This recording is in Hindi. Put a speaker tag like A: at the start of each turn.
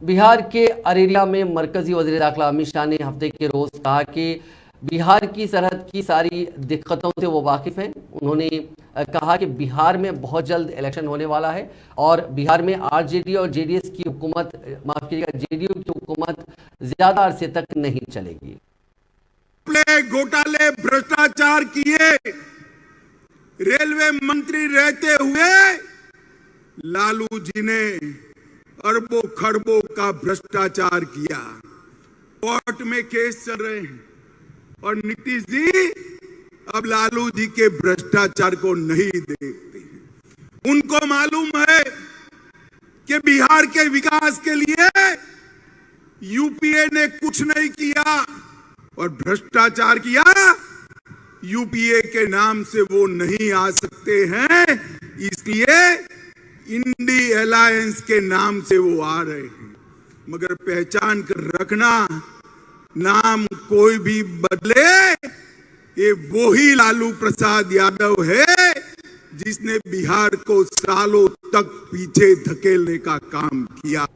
A: बिहार के अररिया में मरकजी वज़ीर दाखिला अमित शाह ने हफ्ते के रोज कहा कि बिहार की सरहद की सारी दिक्कतों से वो वाकिफ हैं। उन्होंने कहा कि बिहार में बहुत जल्द इलेक्शन होने वाला है और बिहार में आरजेडी और जेडीएस की हुकूमत, माफ कीजिएगा, जेडीयू की हुकूमत ज्यादा अरसे तक नहीं चलेगी।
B: घोटाले भ्रष्टाचार किए, रेलवे मंत्री रहते हुए लालू जी ने अरबों खरबों का भ्रष्टाचार किया। कोर्ट में केस चल रहे हैं और नीतीश जी अब लालू जी के भ्रष्टाचार को नहीं देखते हैं। उनको मालूम है कि बिहार के विकास के लिए यूपीए ने कुछ नहीं किया और भ्रष्टाचार किया। यूपीए के नाम से वो नहीं आ सकते हैं, इसलिए इंडी अलायंस के नाम से वो आ रहे हैं। मगर पहचान कर रखना, नाम कोई भी बदले, ये वो ही लालू प्रसाद यादव है जिसने बिहार को सालों तक पीछे धकेलने का काम किया।